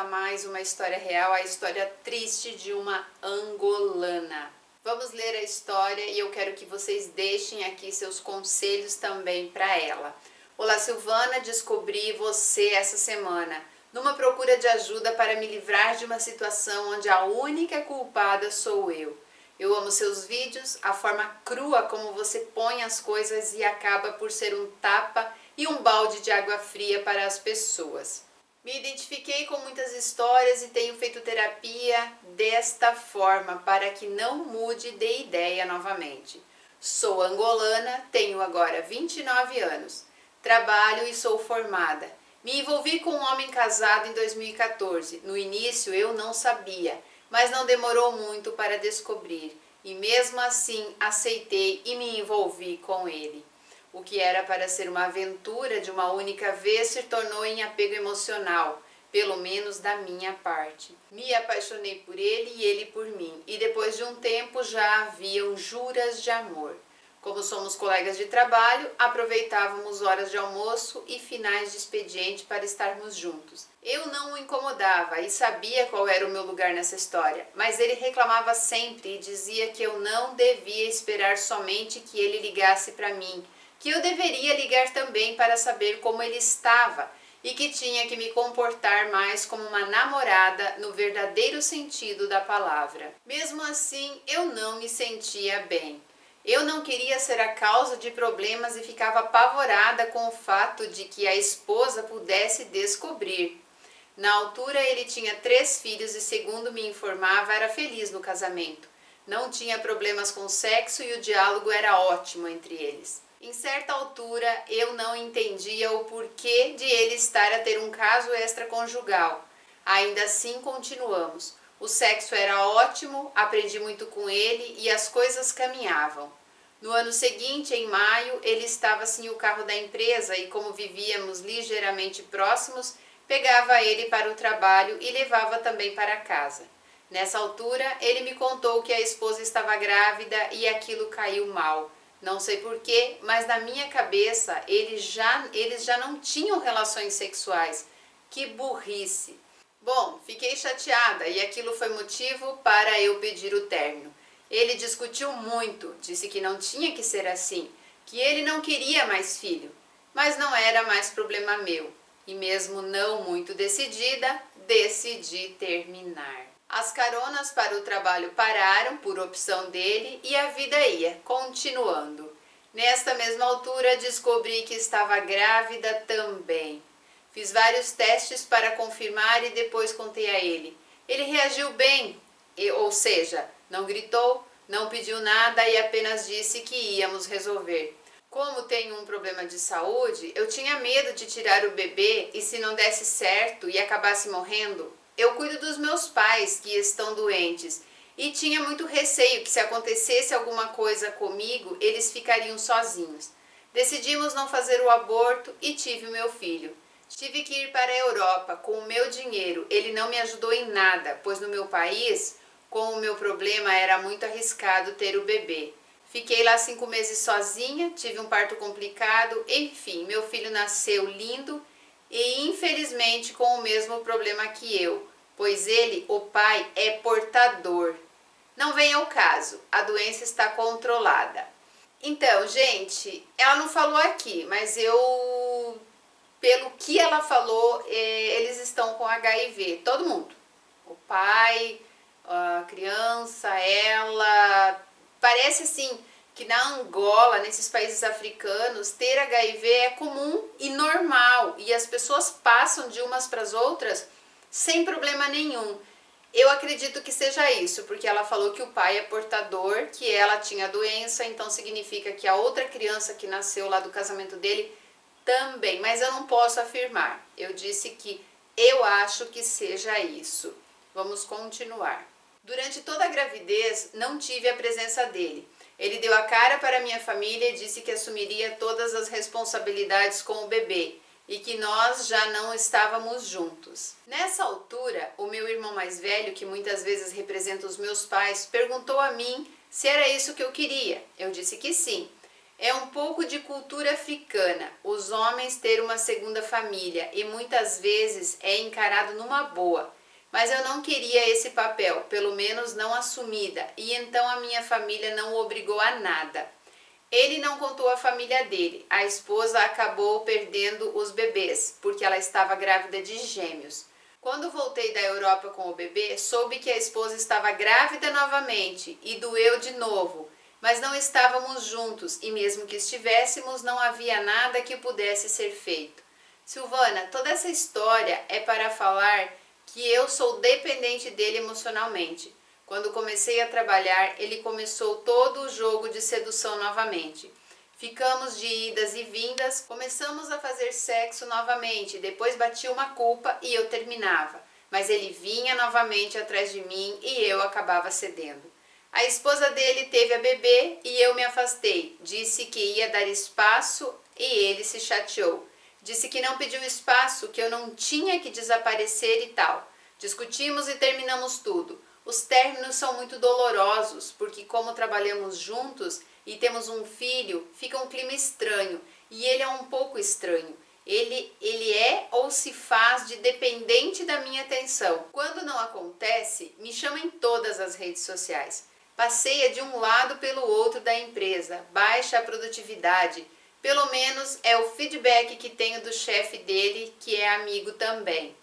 a mais uma história real, a história triste de uma angolana. Vamos ler a história e eu quero que vocês deixem aqui seus conselhos também para ela. Olá, Silvana, descobri você essa semana numa procura de ajuda para me livrar de uma situação onde a única culpada sou eu. Eu amo seus vídeos, a forma crua como você põe as coisas e acaba por ser um tapa e um balde de água fria para as pessoas. Me identifiquei com muitas histórias e tenho feito terapia desta forma para que não mude de ideia novamente. Sou angolana, tenho agora 29 anos, trabalho e sou formada. Me envolvi com um homem casado em 2014. No início eu não sabia, mas não demorou muito para descobrir. E mesmo assim aceitei e me envolvi com ele. O que era para ser uma aventura de uma única vez se tornou em apego emocional, pelo menos da minha parte. Me apaixonei por ele e ele por mim, e depois de um tempo já haviam juras de amor. Como somos colegas de trabalho, aproveitávamos horas de almoço e finais de expediente para estarmos juntos. Eu não o incomodava e sabia qual era o meu lugar nessa história, mas ele reclamava sempre e dizia que eu não devia esperar somente que ele ligasse para mim, que eu deveria ligar também para saber como ele estava e que tinha que me comportar mais como uma namorada no verdadeiro sentido da palavra. Mesmo assim, eu não me sentia bem. Eu não queria ser a causa de problemas e ficava apavorada com o fato de que a esposa pudesse descobrir. Na altura ele tinha 3 filhos e, segundo me informava, era feliz no casamento. Não tinha problemas com sexo e o diálogo era ótimo entre eles. Em certa altura eu não entendia o porquê de ele estar a ter um caso extraconjugal. Ainda assim continuamos. O sexo era ótimo, aprendi muito com ele e as coisas caminhavam. No ano seguinte, em maio, ele estava sem o carro da empresa e, como vivíamos ligeiramente próximos, pegava ele para o trabalho e levava também para casa. Nessa altura, ele me contou que a esposa estava grávida e aquilo caiu mal. Não sei porquê, mas na minha cabeça eles já não tinham relações sexuais. Que burrice! Bom, fiquei chateada e aquilo foi motivo para eu pedir o término. Ele discutiu muito, disse que não tinha que ser assim, que ele não queria mais filho, mas não era mais problema meu. E mesmo não muito decidida, decidi terminar. As caronas para o trabalho pararam por opção dele e a vida ia, continuando. Nesta mesma altura descobri que estava grávida também. Fiz vários testes para confirmar e depois contei a ele. Ele reagiu bem, ou seja, não gritou, não pediu nada e apenas disse que íamos resolver. Como tenho um problema de saúde, eu tinha medo de tirar o bebê e se não desse certo e acabasse morrendo. Eu cuido dos meus pais que estão doentes e tinha muito receio que se acontecesse alguma coisa comigo, eles ficariam sozinhos. Decidimos não fazer o aborto e tive o meu filho. Tive que ir para a Europa com o meu dinheiro, ele não me ajudou em nada, pois no meu país, com o meu problema, era muito arriscado ter o bebê. Fiquei lá 5 meses sozinha, tive um parto complicado, enfim, meu filho nasceu lindo e infelizmente com o mesmo problema que eu, pois ele, o pai, é portador. Não vem ao caso, a doença está controlada. Então, gente, ela não falou aqui, mas pelo que ela falou, eles estão com HIV, todo mundo. O pai, a criança, ela. Parece assim que na Angola, nesses países africanos, ter HIV é comum e normal. E as pessoas passam de umas para as outras sem problema nenhum. Eu acredito que seja isso, porque ela falou que o pai é portador, que ela tinha doença, então significa que a outra criança que nasceu lá do casamento dele também, mas eu não posso afirmar. Eu disse que eu acho que seja isso. Vamos continuar. Durante toda a gravidez, não tive a presença dele. Ele deu a cara para minha família e disse que assumiria todas as responsabilidades com o bebê e que nós já não estávamos juntos. Nessa altura, o meu irmão mais velho, que muitas vezes representa os meus pais, perguntou a mim se era isso que eu queria. Eu disse que sim. É um pouco de cultura africana, os homens ter uma segunda família e muitas vezes é encarado numa boa. Mas eu não queria esse papel, pelo menos não assumida, e então a minha família não o obrigou a nada. Ele não contou à família dele. A esposa acabou perdendo os bebês, porque ela estava grávida de gêmeos. Quando voltei da Europa com o bebê, soube que a esposa estava grávida novamente e doeu de novo, mas não estávamos juntos e mesmo que estivéssemos, não havia nada que pudesse ser feito. Silvana, toda essa história é para falar que eu sou dependente dele emocionalmente. Quando comecei a trabalhar, ele começou todo o jogo de sedução novamente. Ficamos de idas e vindas, começamos a fazer sexo novamente, depois batia uma culpa e eu terminava. Mas ele vinha novamente atrás de mim e eu acabava cedendo. A esposa dele teve a bebê e eu me afastei. Disse que ia dar espaço e ele se chateou. Disse que não pediu espaço, que eu não tinha que desaparecer e tal. Discutimos e terminamos tudo. Os términos são muito dolorosos, porque como trabalhamos juntos e temos um filho, fica um clima estranho. E ele é um pouco estranho. Ele é ou se faz de dependente da minha atenção. Quando não acontece, me chama em todas as redes sociais. Passeia de um lado pelo outro da empresa, baixa a produtividade. Pelo menos é o feedback que tenho do chefe dele, que é amigo também.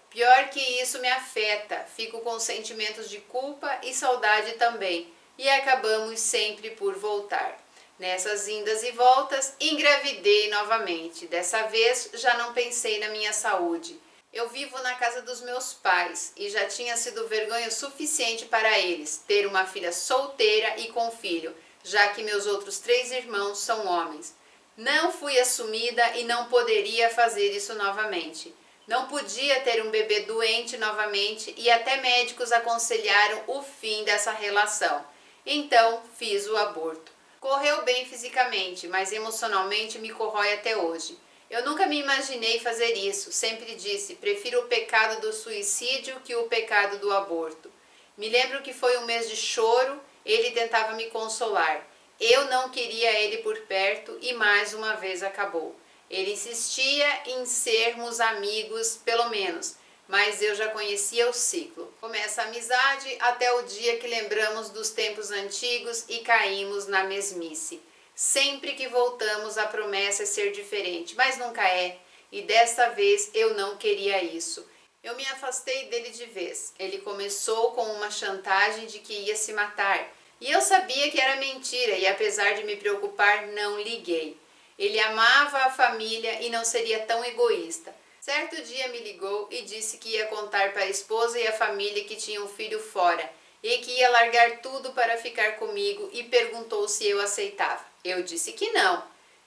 Pior que isso me afeta, fico com sentimentos de culpa e saudade também, e acabamos sempre por voltar. Nessas indas e voltas, engravidei novamente. Dessa vez já não pensei na minha saúde. Eu vivo na casa dos meus pais e já tinha sido vergonha suficiente para eles ter uma filha solteira e com filho, já que meus outros 3 irmãos são homens. Não fui assumida e não poderia fazer isso novamente. Não podia ter um bebê doente novamente e até médicos aconselharam o fim dessa relação. Então, fiz o aborto. Correu bem fisicamente, mas emocionalmente me corrói até hoje. Eu nunca me imaginei fazer isso, sempre disse, prefiro o pecado do suicídio que o pecado do aborto. Me lembro que foi um mês de choro, ele tentava me consolar. Eu não queria ele por perto e mais uma vez acabou. Ele insistia em sermos amigos, pelo menos, mas eu já conhecia o ciclo. Começa a amizade até o dia que lembramos dos tempos antigos e caímos na mesmice. Sempre que voltamos, a promessa é ser diferente, mas nunca é. E desta vez eu não queria isso. Eu me afastei dele de vez. Ele começou com uma chantagem de que ia se matar. E eu sabia que era mentira e apesar de me preocupar, não liguei. Ele amava a família e não seria tão egoísta. Certo dia me ligou e disse que ia contar para a esposa e a família que tinha um filho fora e que ia largar tudo para ficar comigo e perguntou se eu aceitava. Eu disse que não.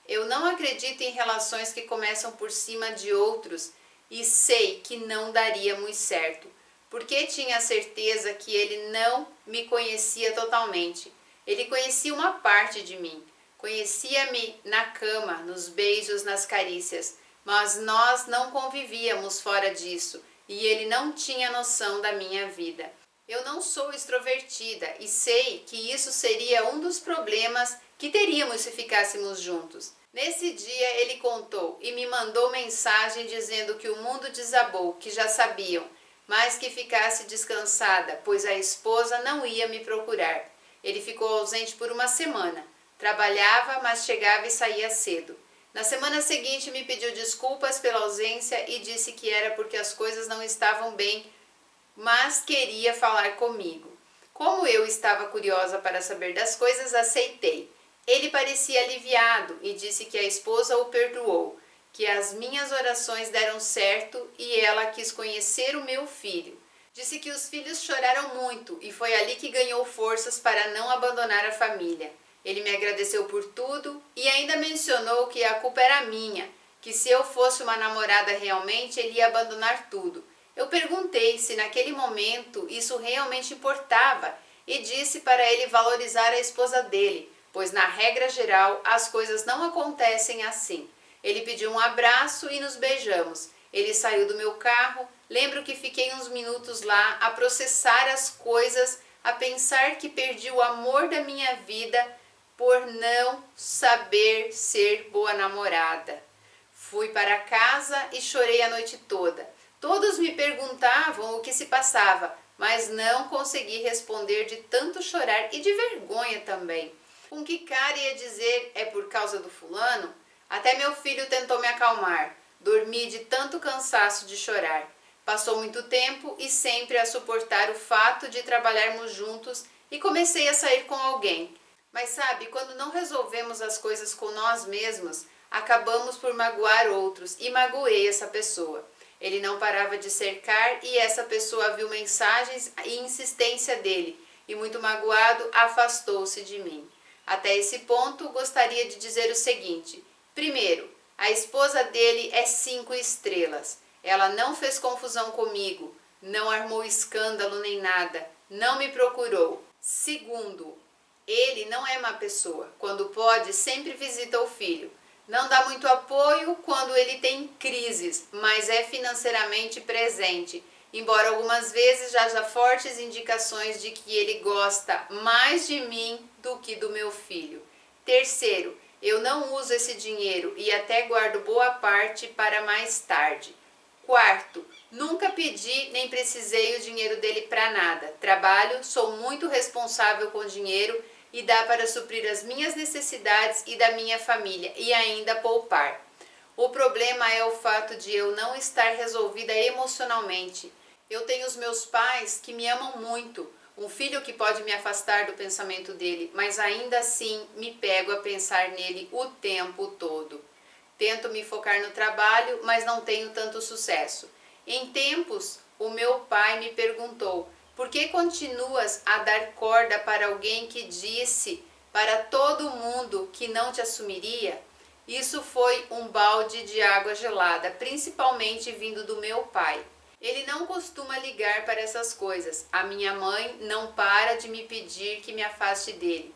Eu não acredito em relações que começam por cima de outros e sei que não daria muito certo, porque tinha certeza que ele não me conhecia totalmente. Ele conhecia uma parte de mim. Conhecia-me na cama, nos beijos, nas carícias, mas nós não convivíamos fora disso e ele não tinha noção da minha vida. Eu não sou extrovertida e sei que isso seria um dos problemas que teríamos se ficássemos juntos. Nesse dia ele contou e me mandou mensagem dizendo que o mundo desabou, que já sabiam, mas que ficasse descansada, pois a esposa não ia me procurar. Ele ficou ausente por uma semana. Trabalhava, mas chegava e saía cedo. Na semana seguinte me pediu desculpas pela ausência e disse que era porque as coisas não estavam bem, mas queria falar comigo. Como eu estava curiosa para saber das coisas, aceitei. Ele parecia aliviado e disse que a esposa o perdoou, que as minhas orações deram certo e ela quis conhecer o meu filho. Disse que os filhos choraram muito e foi ali que ganhou forças para não abandonar a família. Ele me agradeceu por tudo e ainda mencionou que a culpa era minha, que se eu fosse uma namorada realmente ele ia abandonar tudo. Eu perguntei se naquele momento isso realmente importava e disse para ele valorizar a esposa dele, pois na regra geral as coisas não acontecem assim. Ele pediu um abraço e nos beijamos. Ele saiu do meu carro, lembro que fiquei uns minutos lá a processar as coisas, a pensar que perdi o amor da minha vida por não saber ser boa namorada. Fui para casa e chorei a noite toda. Todos me perguntavam o que se passava, mas não consegui responder de tanto chorar e de vergonha também. Com que cara ia dizer é por causa do fulano? Até meu filho tentou me acalmar. Dormi de tanto cansaço de chorar. Passou muito tempo e sempre a suportar o fato de trabalharmos juntos e comecei a sair com alguém. Mas sabe, quando não resolvemos as coisas com nós mesmos, acabamos por magoar outros e magoei essa pessoa. Ele não parava de cercar e essa pessoa viu mensagens e insistência dele e, muito magoado, afastou-se de mim. Até esse ponto, gostaria de dizer o seguinte: primeiro, a esposa dele é 5 estrelas. Ela não fez confusão comigo, não armou escândalo nem nada, não me procurou. Segundo, ele não é má pessoa. Quando pode, sempre visita o filho. Não dá muito apoio quando ele tem crises, mas é financeiramente presente, embora algumas vezes haja fortes indicações de que ele gosta mais de mim do que do meu filho. Terceiro, eu não uso esse dinheiro e até guardo boa parte para mais tarde. Quarto, nunca pedi nem precisei o dinheiro dele para nada. Trabalho, sou muito responsável com o dinheiro e dá para suprir as minhas necessidades e da minha família e ainda poupar. O problema é o fato de eu não estar resolvida emocionalmente. Eu tenho os meus pais que me amam muito, um filho que pode me afastar do pensamento dele, mas ainda assim me pego a pensar nele o tempo todo. Tento me focar no trabalho, mas não tenho tanto sucesso. Em tempos, o meu pai me perguntou: por que continuas a dar corda para alguém que disse para todo mundo que não te assumiria? Isso foi um balde de água gelada, principalmente vindo do meu pai. Ele não costuma ligar para essas coisas. A minha mãe não para de me pedir que me afaste dele.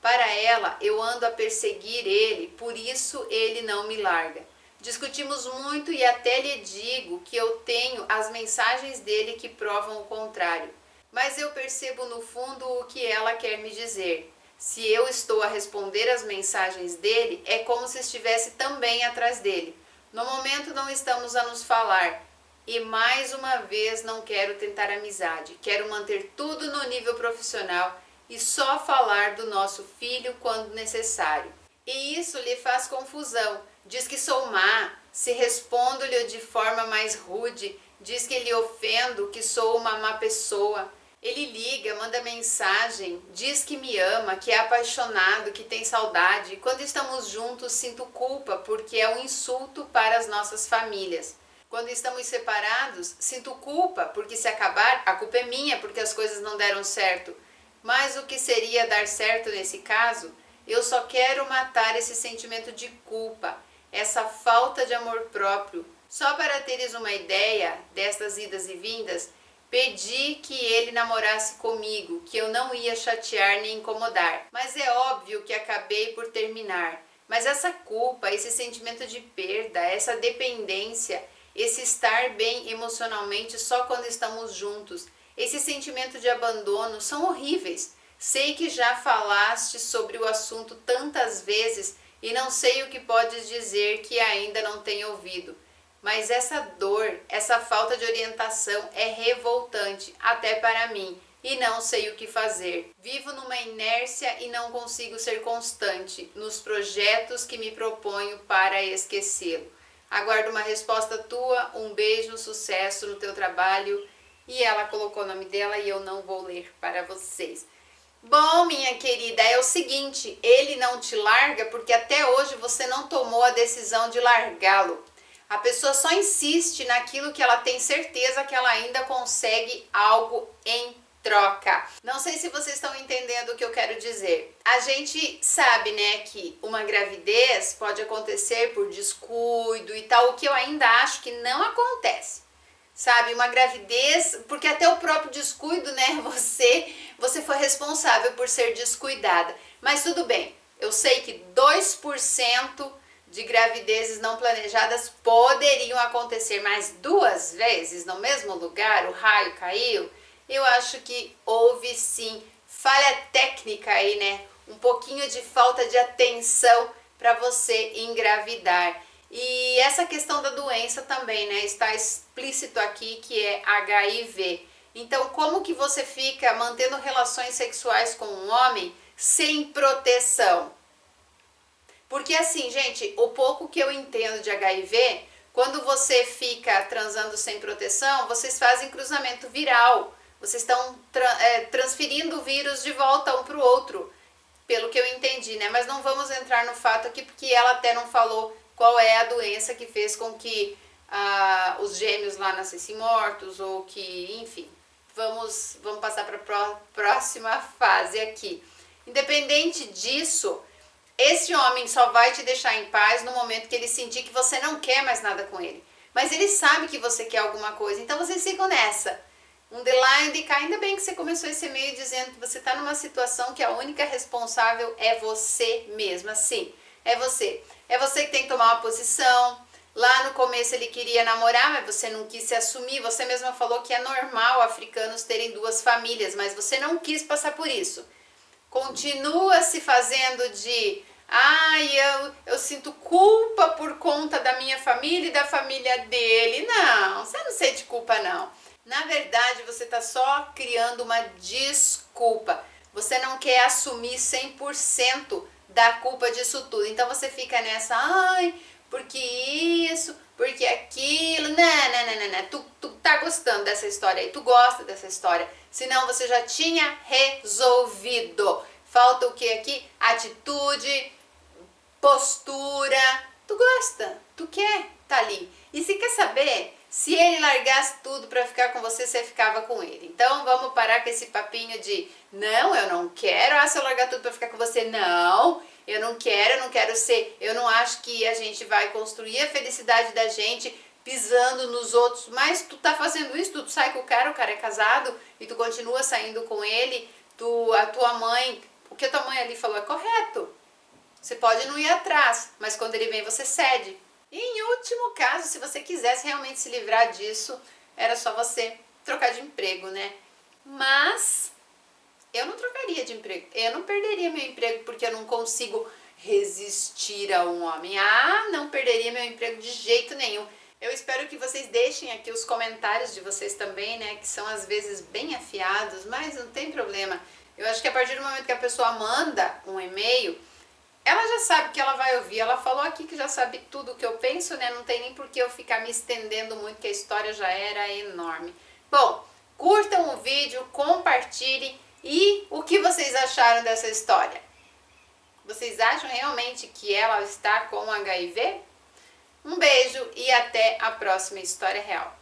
Para ela, eu ando a perseguir ele, por isso ele não me larga. Discutimos muito e até lhe digo que eu tenho as mensagens dele que provam o contrário. Mas eu percebo no fundo o que ela quer me dizer. Se eu estou a responder as mensagens dele, é como se estivesse também atrás dele. No momento não estamos a nos falar. E mais uma vez não quero tentar amizade. Quero manter tudo no nível profissional e só falar do nosso filho quando necessário. E isso lhe faz confusão. Diz que sou má, se respondo-lhe de forma mais rude, diz que lhe ofendo, que sou uma má pessoa. Ele liga, manda mensagem, diz que me ama, que é apaixonado, que tem saudade. Quando estamos juntos, sinto culpa porque é um insulto para as nossas famílias. Quando estamos separados, sinto culpa porque se acabar, a culpa é minha porque as coisas não deram certo. Mas o que seria dar certo nesse caso? Eu só quero matar esse sentimento de culpa, essa falta de amor próprio. Só para teres uma ideia destas idas e vindas, pedi que ele namorasse comigo, que eu não ia chatear nem incomodar. Mas é óbvio que acabei por terminar. Mas essa culpa, esse sentimento de perda, essa dependência, esse estar bem emocionalmente só quando estamos juntos, esse sentimento de abandono são horríveis. Sei que já falaste sobre o assunto tantas vezes e não sei o que podes dizer que ainda não tenho ouvido. Mas essa dor, essa falta de orientação é revoltante até para mim e não sei o que fazer. Vivo numa inércia e não consigo ser constante nos projetos que me proponho para esquecê-lo. Aguardo uma resposta tua, um beijo, sucesso no teu trabalho. E ela colocou o nome dela e eu não vou ler para vocês. Bom, minha querida, é o seguinte, ele não te larga porque até hoje você não tomou a decisão de largá-lo. A pessoa só insiste naquilo que ela tem certeza que ela ainda consegue algo em troca. Não sei se vocês estão entendendo o que eu quero dizer. A gente sabe, né, que uma gravidez pode acontecer por descuido e tal, o que eu ainda acho que não acontece. Sabe, uma gravidez, porque até o próprio descuido, né, você foi responsável por ser descuidada. Mas tudo bem, eu sei que 2% de gravidezes não planejadas poderiam acontecer, mas 2 vezes no mesmo lugar, o raio caiu, eu acho que houve sim falha técnica aí, né? um pouquinho de falta de atenção para você engravidar. E essa questão da doença também, né, está explícito aqui que é HIV. Então, como que você fica mantendo relações sexuais com um homem sem proteção? Porque assim, gente, o pouco que eu entendo de HIV, quando você fica transando sem proteção, vocês fazem cruzamento viral. Vocês estão transferindo o vírus de volta um para o outro, pelo que eu entendi, né? Mas não vamos entrar no fato aqui, porque ela até não falou qual é a doença que fez com que os gêmeos lá nascessem mortos, ou que, enfim. Vamos passar para a próxima fase aqui. Independente disso, esse homem só vai te deixar em paz no momento que ele sentir que você não quer mais nada com ele. Mas ele sabe que você quer alguma coisa, então vocês ficam nessa. Um de lá e um de cá. Ainda bem que você começou esse e-mail dizendo que você está numa situação que a única responsável é você mesma. Sim, é você. É você que tem que tomar uma posição. Lá no começo ele queria namorar, mas você não quis se assumir. Você mesma falou que é normal africanos terem duas famílias, mas você não quis passar por isso. Continua se fazendo de... eu sinto culpa por conta da minha família e da família dele. Não, você não sente culpa não. Na verdade, você está só criando uma desculpa. Você não quer assumir 100% da culpa disso tudo. Então você fica nessa, porque isso, porque aquilo. Não. Tu tá gostando dessa história aí, tu gosta dessa história. Senão você já tinha resolvido. Falta o que aqui? Atitude, postura. Tu gosta, tu quer, tá ali. E se quer saber, se ele largasse tudo pra ficar com você, você ficava com ele. Então vamos parar com esse papinho de não, eu não quero, se eu largar tudo pra ficar com você, não, eu não quero ser, eu não acho que a gente vai construir a felicidade da gente pisando nos outros, mas tu tá fazendo isso, tu sai com o cara é casado e tu continua saindo com ele, a tua mãe, o que a tua mãe ali falou é correto. Você pode não ir atrás, mas quando ele vem você cede. E em último caso, se você quisesse realmente se livrar disso, era só você trocar de emprego, né? Mas eu não trocaria de emprego, eu não perderia meu emprego porque eu não consigo resistir a um homem. Não perderia meu emprego de jeito nenhum. Eu espero que vocês deixem aqui os comentários de vocês também, né? Que são às vezes bem afiados, mas não tem problema. Eu acho que a partir do momento que a pessoa manda um e-mail, ela já sabe que ela vai ouvir. Ela falou aqui que já sabe tudo o que eu penso, né? Não tem nem por que eu ficar me estendendo muito, que a história já era enorme. Bom, curtam o vídeo, compartilhem. E o que vocês acharam dessa história? Vocês acham realmente que ela está com HIV? Um beijo e até a próxima história real.